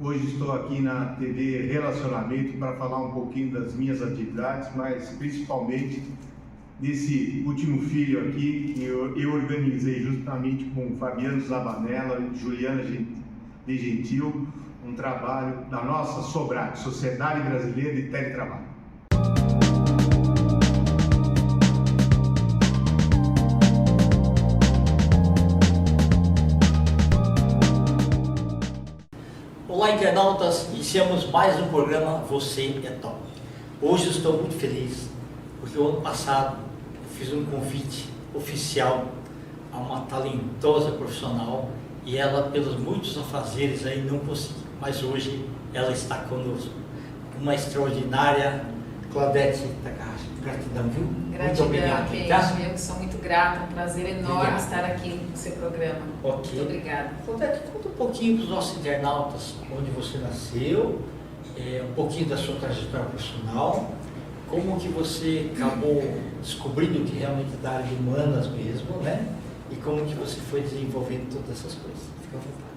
Hoje estou aqui na TV Relacionamento para falar um pouquinho das minhas atividades, mas principalmente desse último filho aqui que eu organizei justamente com Fabiano Zabanella e Juliana de Gentil, um trabalho da nossa SOBRAT, Sociedade Brasileira de Teletrabalho. Olá, internautas, iniciamos mais um programa Você é Top. Hoje estou muito feliz porque o ano passado eu fiz um convite oficial a uma talentosa profissional e ela, pelos muitos afazeres aí, não conseguiu, mas hoje ela está conosco. Uma extraordinária Claudete Takahashi. Gratidão, viu? Gratidão, muito obrigado. Tá? Eu que sou muito grata, um prazer enorme estar aqui no seu programa. Ok. Muito obrigada. Claudete, conta um pouquinho para os nossos internautas onde você nasceu, um pouquinho da sua trajetória profissional, como que você acabou descobrindo que realmente é da área de humanas mesmo, né? E como que você foi desenvolvendo todas essas coisas. Fica à vontade.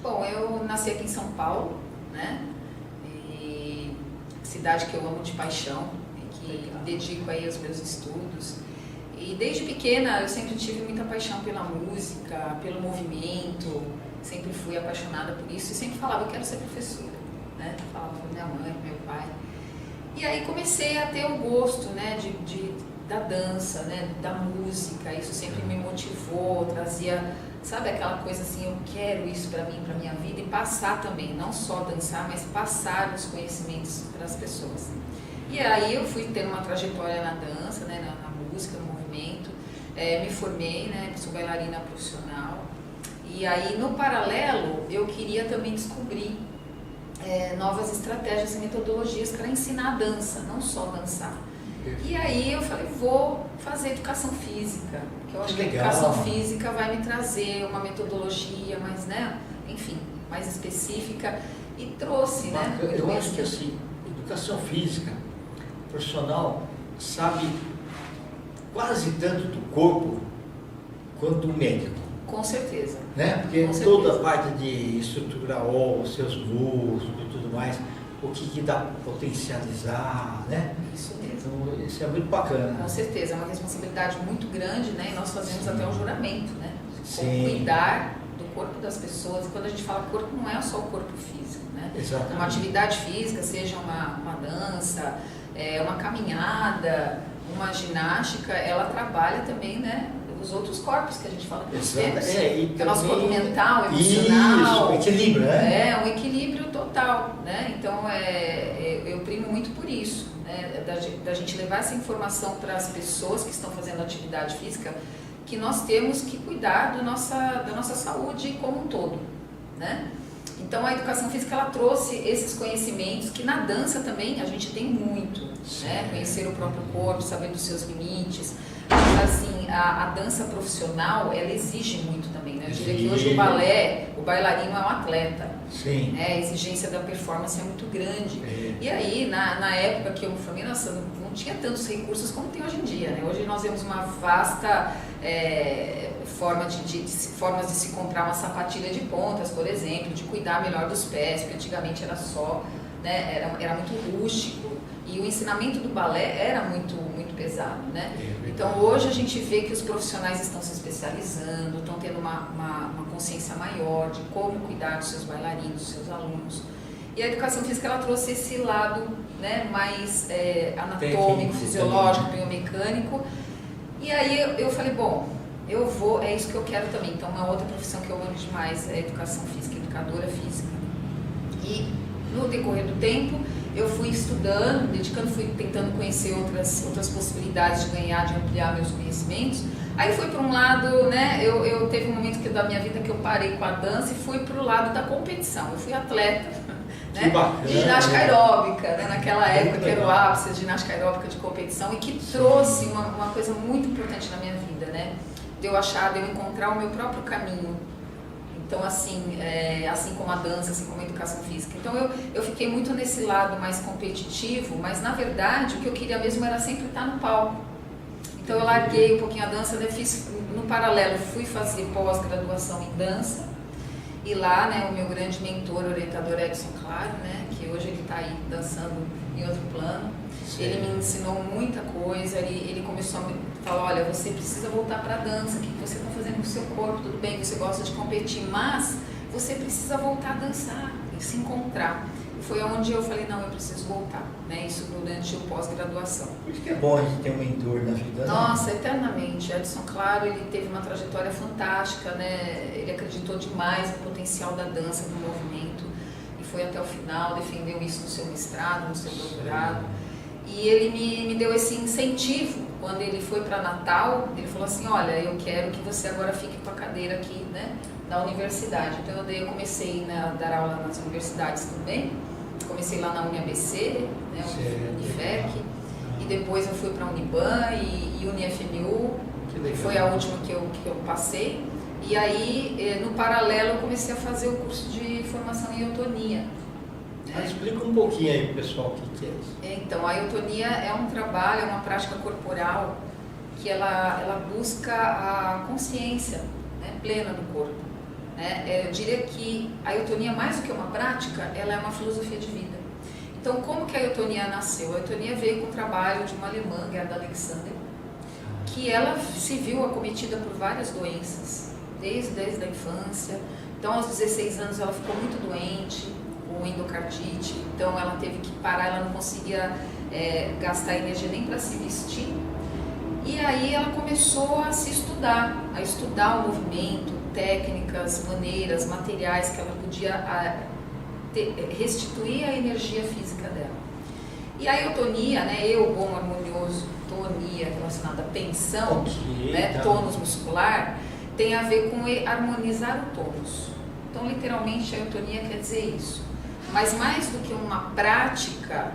Bom, eu nasci aqui em São Paulo, né? E cidade que eu amo de paixão, que dedico aí aos meus estudos. E desde pequena eu sempre tive muita paixão pela música, pelo movimento, sempre fui apaixonada por isso e sempre falava, eu quero ser professora, né? Falava para minha mãe, para meu pai. E aí comecei a ter o gosto, né, da dança, né, da música, isso sempre me motivou, trazia, sabe, aquela coisa assim, eu quero isso para mim, para minha vida e passar também, não só dançar, mas passar os conhecimentos para as pessoas. E aí eu fui tendo uma trajetória na dança, né, na música, no movimento, me formei, né, sou bailarina profissional. E aí no paralelo eu queria também descobrir novas estratégias e metodologias para ensinar a dança, não só dançar. E aí eu falei, vou fazer educação física, porque eu acho que a educação física vai me trazer uma metodologia mais, né, enfim, mais específica e trouxe, né? Eu acho que assim, educação física profissional sabe quase tanto do corpo quanto o médico. Com certeza. Né? Porque Com toda certeza. a parte de estruturar os seus músculos e tudo mais, o que dá para potencializar, né? Isso mesmo. Então, isso é muito bacana. Com certeza, é uma responsabilidade muito grande, né? E nós fazemos até um juramento, né? Sim. Cuidar do corpo das pessoas. E quando a gente fala corpo, não é só o corpo físico, né? Exatamente. Uma atividade física, seja uma dança, uma caminhada, uma ginástica, ela trabalha também, né? Os outros corpos que a gente fala que nós temos. E o nosso corpo mental, emocional. Isso, equilíbrio, né? Um equilíbrio total, né? Então, eu primo muito por isso, né? Da gente levar essa informação para as pessoas que estão fazendo atividade física, que nós temos que cuidar da nossa saúde como um todo, né? Então, a educação física, ela trouxe esses conhecimentos que na dança também a gente tem muito, né? Conhecer o próprio corpo, saber dos seus limites. Mas, assim, a dança profissional, ela exige muito também, né? Eu diria que hoje o bailarino é um atleta. Sim. A exigência da performance é muito grande. E aí, na época que eu me formei, nossa, não tinha tantos recursos como tem hoje em dia, né? Hoje nós vemos uma vasta formas de se comprar uma sapatilha de pontas, por exemplo, de cuidar melhor dos pés, porque antigamente era só, né? Era muito rústico. E o ensinamento do balé era muito, muito pesado, né? Então hoje a gente vê que os profissionais estão se especializando, estão tendo uma consciência maior de como cuidar dos seus bailarinos, dos seus alunos. E a educação física, ela trouxe esse lado, né, mais anatômico, fisiológico, biomecânico. E aí eu falei, bom, é isso que eu quero também. Então uma outra profissão que eu amo demais é a educação física, educadora física. E no decorrer do tempo, eu fui estudando, fui tentando conhecer outras possibilidades de ganhar, de ampliar meus conhecimentos. Aí fui para um lado, né, eu teve um momento da minha vida que eu parei com a dança e fui para o lado da competição. Eu fui atleta, né, de ginástica aeróbica, né, naquela época que era o ápice de ginástica aeróbica de competição e que trouxe uma coisa muito importante na minha vida, né, de eu encontrar o meu próprio caminho. Então, assim como a dança, assim como a educação física. Então, eu fiquei muito nesse lado mais competitivo, mas, na verdade, o que eu queria mesmo era sempre estar no palco. Então, eu larguei um pouquinho a dança, né? Fiz no paralelo, fui fazer pós-graduação em dança E lá, né, o meu grande mentor, orientador Edson Claro, né, que hoje ele está aí dançando em outro plano, ele me ensinou muita coisa, ele começou a me falar, olha, você precisa voltar para a dança, o que você está fazendo com o seu corpo, tudo bem, você gosta de competir, mas você precisa voltar a dançar e se encontrar. E foi onde eu falei, não, eu preciso voltar, né, isso durante o pós-graduação. Por isso que é bom a gente ter um mentor na vida. Nossa, eternamente. Edson Claro, ele teve uma trajetória fantástica, né? Ele acreditou demais no potencial da dança, do movimento, e foi até o final, defendeu isso no seu mestrado, no seu doutorado. E ele me deu esse incentivo. Quando ele foi para Natal, ele falou assim, olha, eu quero que você agora fique com a cadeira aqui, né, da universidade. Então eu comecei, né, a dar aula nas universidades também. Comecei lá na UniABC, né, Unifec, e depois eu fui para a Uniban e UniFMU, que foi a última que eu passei. E aí, no paralelo, eu comecei a fazer o curso de formação em eutonia. Explica um pouquinho aí, pessoal, o que é isso. Então, a eutonia é um trabalho, é uma prática corporal que ela busca a consciência, né, plena do corpo. Né? Eu diria que a eutonia, mais do que uma prática, ela é uma filosofia de vida. Então, como que a eutonia nasceu? A eutonia veio com o trabalho de uma alemã, Gerda Alexander, que ela se viu acometida por várias doenças, desde a infância. Então, aos 16 anos, ela ficou muito doente, com endocardite, então ela teve que parar, ela não conseguia gastar energia nem para se vestir. E aí ela começou a se estudar, a estudar o movimento, técnicas, maneiras, materiais que ela podia restituir a energia física dela. E a eutonia, né, bom, harmonioso, tonia, relacionada à tensão, né, tônus muscular, tem a ver com harmonizar o tônus. Então, literalmente, a eutonia quer dizer isso. Mas mais do que uma prática,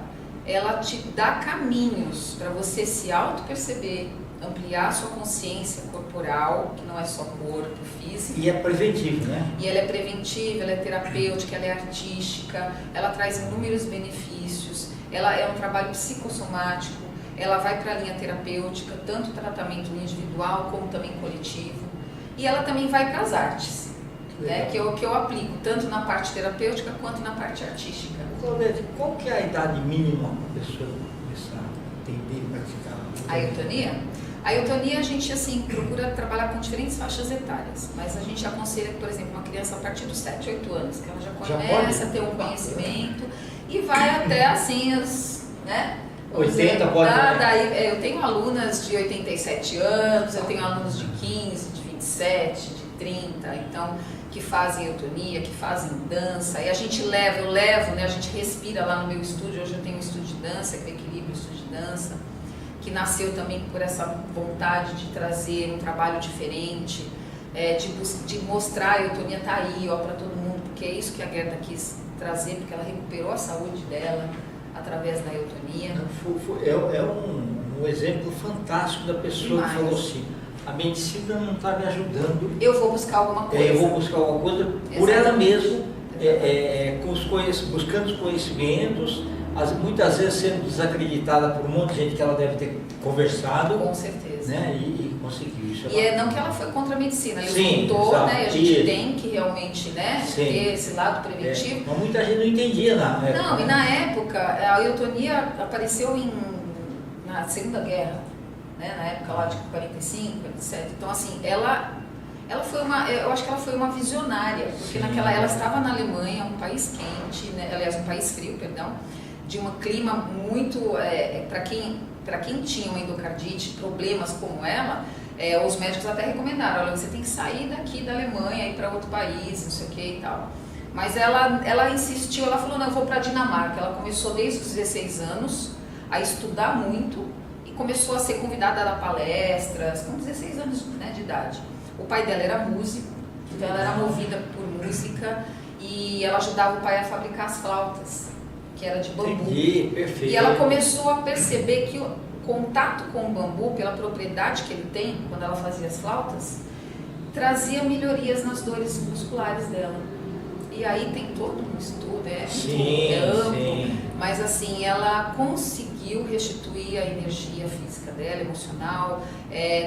ela te dá caminhos para você se auto-perceber, ampliar a sua consciência corporal, que não é só corpo, físico. E é preventivo, né? E ela é preventiva, ela é terapêutica, ela é artística, ela traz inúmeros benefícios, ela é um trabalho psicossomático, ela vai para a linha terapêutica, tanto tratamento individual como também coletivo, e ela também vai para as artes. Né, que eu aplico tanto na parte terapêutica quanto na parte artística. Claudete, qual que é a idade mínima para a pessoa começar a entender e praticar? A eutonia? A eutonia a gente assim, procura trabalhar com diferentes faixas etárias, mas a gente aconselha, por exemplo, uma criança a partir dos 7, 8 anos, que ela já começa a ter um conhecimento e vai até assim os, né? 80 pode, né? Daí, eu tenho alunas de 87 anos, eu tenho alunos de 15, de 27, de 30, então, que fazem eutonia, que fazem dança, e a gente eu levo, né, a gente respira lá no meu estúdio. Hoje eu tenho um estúdio de dança, que é o Equilíbrio Estúdio de Dança, que nasceu também por essa vontade de trazer um trabalho diferente, de mostrar a eutonia tá aí, ó, para todo mundo, porque é isso que a Gerda quis trazer, porque ela recuperou a saúde dela através da eutonia. É um exemplo fantástico da pessoa que falou assim, a medicina não está me ajudando. Eu vou buscar alguma coisa. Eu vou buscar alguma coisa por ela mesma, buscando os conhecimentos, muitas vezes sendo desacreditada por um monte de gente que ela deve ter conversado. Com certeza. Né, e conseguiu isso. E não que ela foi contra a medicina, ela sim, lutou, exato, né? A gente tem que realmente, né, ter esse lado preventivo. Mas muita gente não entendia na época. Não, e na época, a eutonia apareceu na Segunda Guerra. Né, na época lá de 45, 47, então assim, ela foi eu acho que ela foi uma visionária, porque ela estava na Alemanha, um país quente, né, aliás, um país frio, perdão, de um clima muito, para quem tinha uma endocardite, problemas como ela, os médicos até recomendaram, olha, você tem que sair daqui da Alemanha e ir para outro país, não sei o que e tal. Mas ela insistiu, ela falou, não, eu vou para a Dinamarca. Ela começou desde os 16 anos a estudar muito, começou a ser convidada a dar palestras com 16 anos, né, de idade. O pai dela era músico, então ela era movida por música e ela ajudava o pai a fabricar as flautas, que era de bambu. Entendi, perfeito. E ela começou a perceber que o contato com o bambu, pela propriedade que ele tem, quando ela fazia as flautas, trazia melhorias nas dores musculares dela. E aí tem todo um estudo, Sim, é amplo, sim. mas assim, ela conseguiu restituir a energia física dela, emocional.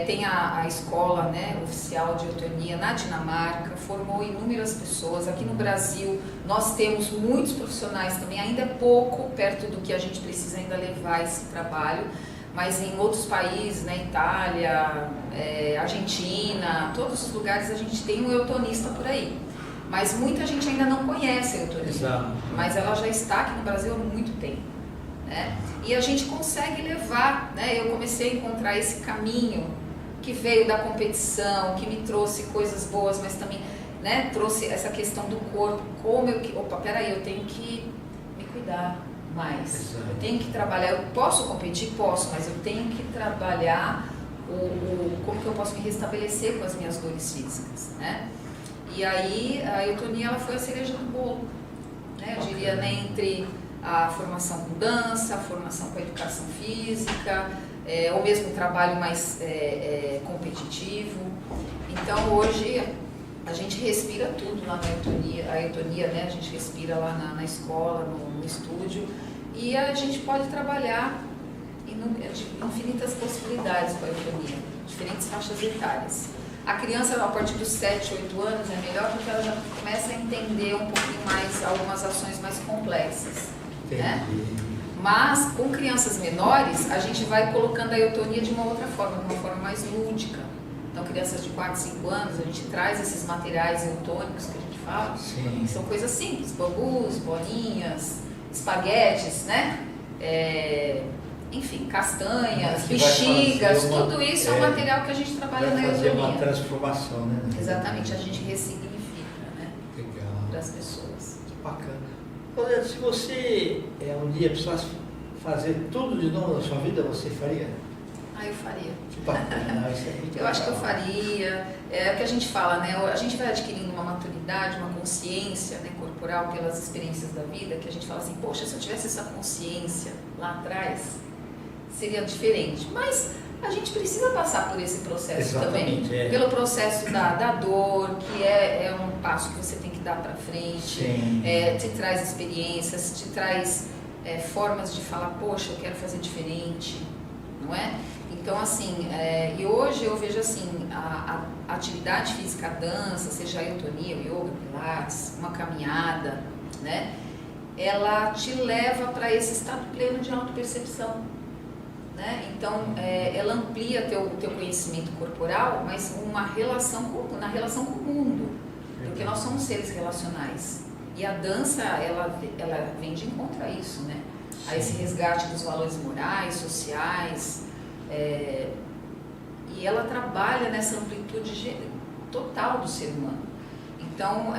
Tem a escola, né, oficial de eutonia na Dinamarca, formou inúmeras pessoas. Aqui no Brasil nós temos muitos profissionais também, ainda é pouco perto do que a gente precisa ainda levar esse trabalho, mas em outros países, né, Itália, Argentina, todos os lugares a gente tem um eutonista por aí. Mas muita gente ainda não conhece a eutonia. Exato. Mas ela já está aqui no Brasil há muito tempo, né? E a gente consegue levar, né? Eu comecei a encontrar esse caminho que veio da competição, que me trouxe coisas boas, mas também, né, trouxe essa questão do corpo, peraí, eu tenho que me cuidar mais. Exato. Eu tenho que trabalhar, eu posso competir? Posso, mas eu tenho que trabalhar como que eu posso me restabelecer com as minhas dores físicas, né? E aí a eutonia ela foi a cereja do bolo, né? Eu diria, né, entre a formação com dança, a formação com a educação física, ou mesmo o trabalho mais competitivo. Então hoje a gente respira tudo lá na eutonia, a eutonia, né? A gente respira lá na escola, no estúdio, e a gente pode trabalhar infinitas possibilidades com a eutonia, diferentes faixas etárias. A criança, a partir dos 7, 8 anos, é melhor porque ela já começa a entender um pouquinho mais algumas ações mais complexas, né? Mas com crianças menores, a gente vai colocando a eutonia de uma outra forma, de uma forma mais lúdica. Então, crianças de 4, 5 anos, a gente traz esses materiais eutônicos que a gente fala, Sim. que são coisas simples, bambus, bolinhas, espaguetes, né? Enfim, castanhas, bexigas, tudo isso é um material que a gente trabalha na fazer eutonia. uma transformação, né? Exatamente, a gente ressignifica, né, Legal. para as pessoas. Que bacana. Olha, se você um dia precisasse fazer tudo de novo na sua vida, você faria? Eu faria. Que bacana. Isso é muito Eu acho que eu legal. faria. É o que a gente fala, né? A gente vai adquirindo uma maturidade, uma consciência, né, corporal pelas experiências da vida, que a gente fala assim, poxa, se eu tivesse essa consciência lá atrás, seria diferente. Mas a gente precisa passar por esse processo. Exatamente, também. Pelo processo da dor, que é um passo que você tem que dar para frente. Sim. Te traz experiências, te traz formas de falar, poxa, eu quero fazer diferente, não é? Então, assim, e hoje eu vejo assim, a atividade física, a dança, seja a eutonia, o yoga, pilates, uma caminhada, né? Ela te leva para esse estado pleno de autopercepção, né? Então, ela amplia teu conhecimento corporal, mas na relação com o mundo, porque nós somos seres relacionais. E a dança, ela vem de encontro a isso, né? A esse resgate dos valores morais, sociais, e ela trabalha nessa amplitude total do ser humano. Então,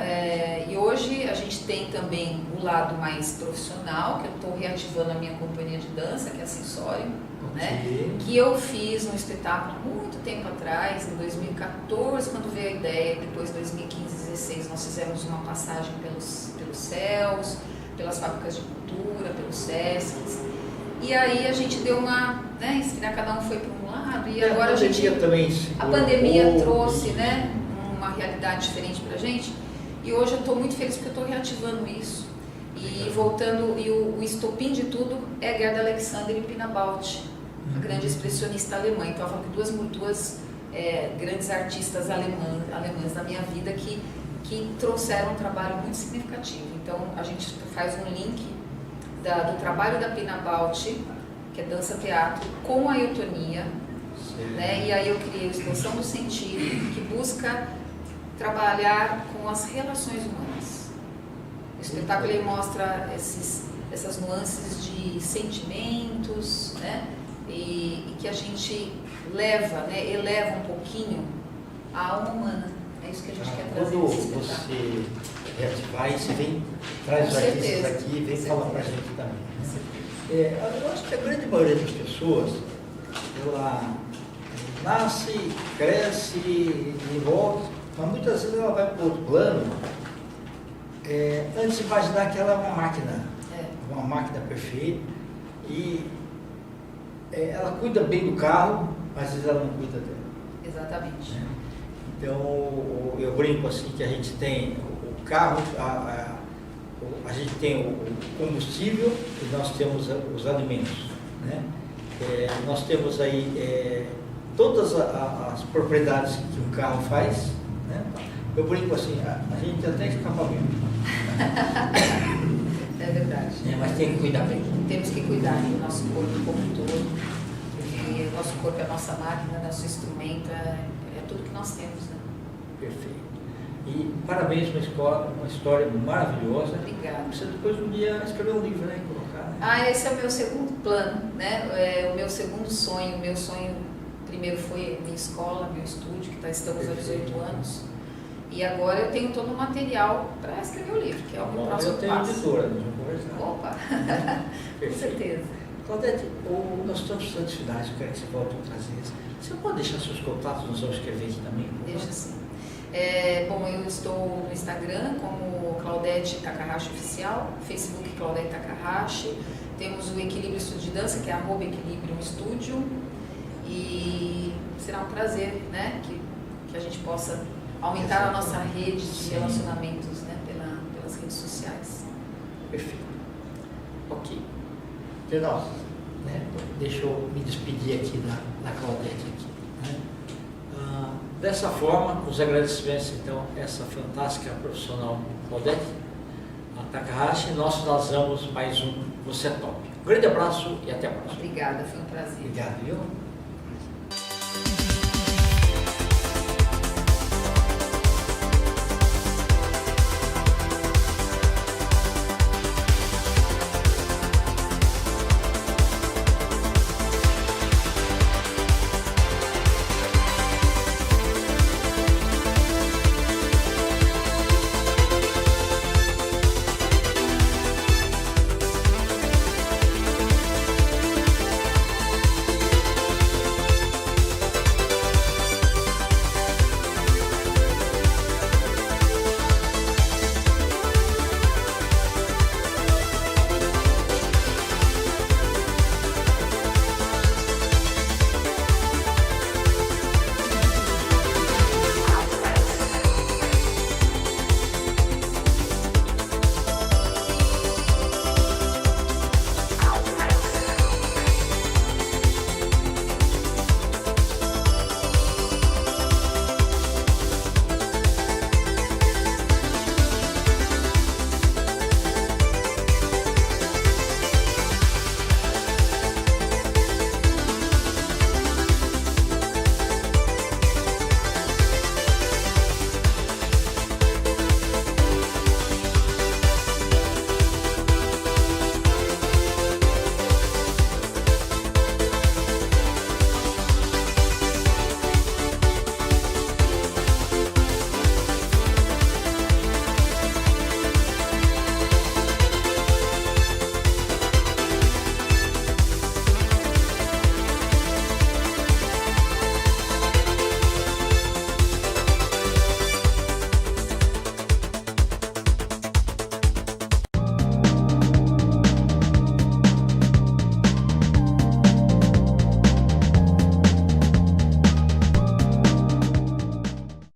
e hoje a gente tem também o lado mais profissional, que eu estou reativando a minha companhia de dança, que é a Sensorium, né? Que eu fiz um espetáculo muito tempo atrás, em 2014, quando veio a ideia, depois 2015, 2016, nós fizemos uma passagem pelos céus, pelas fábricas de cultura, pelos SESCs, e aí a gente deu uma, né, cada um foi para um lado, e agora a pandemia trouxe, né, uma realidade diferente pra gente, e hoje eu estou muito feliz porque eu estou reativando isso, e voltando, e o estopim de tudo é Gerda Alexander e Pina Bausch, a grande expressionista alemã. Então eu falo que duas grandes artistas alemãs da minha vida que trouxeram um trabalho muito significativo. Então a gente faz um link do trabalho da Pina Bausch, que é dança-teatro, com a eutonia, né? E aí eu criei a Expansão do Sentido, que busca trabalhar com as relações humanas. O espetáculo ele mostra essas nuances de sentimentos, né? E que a gente eleva um pouquinho a alma humana. É isso que a gente quer trazer Quando nesse espetáculo. você reativar isso, traz os artistas aqui e vem falar pra gente também. Eu acho que a grande maioria das pessoas, ela nasce, cresce, desenvolve, mas muitas vezes ela vai para outro plano antes de imaginar que ela é uma máquina perfeita, e ela cuida bem do carro, mas às vezes ela não cuida dela. Exatamente. Então, eu brinco assim que a gente tem o carro, a gente tem o combustível e nós temos os alimentos, né? Nós temos aí todas as propriedades que um carro faz, né? Eu brinco assim, a gente até escapamento. É verdade. Mas tem que cuidar bem. Temos que cuidar do nosso corpo como um todo, porque o nosso corpo é a nossa máquina, nosso instrumento, é tudo que nós temos, né? Perfeito. E parabéns, uma história maravilhosa. Obrigada. Você depois um dia escrever um livro, né? E colocar, né? Esse é o meu segundo plano, né? O meu segundo sonho. O meu sonho primeiro foi minha escola, meu estúdio, que estamos há 18 anos. E agora eu tenho todo o material para escrever o livro, que é o meu próximo passo. Eu tenho editora, nós vamos conversar. Opa! Com certeza. Claudete, nós estamos em tantas cidades, eu quero que você volte outras vezes. Você pode deixar seus contatos, nós vamos escrever aqui também? Deixa sim. Bom, eu estou no Instagram como Claudete Takahashi Oficial, Facebook Claudete Takahashi, temos o Equilíbrio Estúdio de Dança, que é @Equilíbrio Estúdio, e será um prazer, né, que a gente possa aumentar a nossa rede de relacionamentos, né, pelas redes sociais. Perfeito. Ok. Legal, né? Deixa eu me despedir aqui da Claudete aqui, né? Dessa forma, com os agradecimentos, então, essa fantástica profissional Claudete Takahashi, nós vamos mais um Você é Top. Um grande abraço e até a próxima. Obrigada, foi um prazer. Obrigado, viu?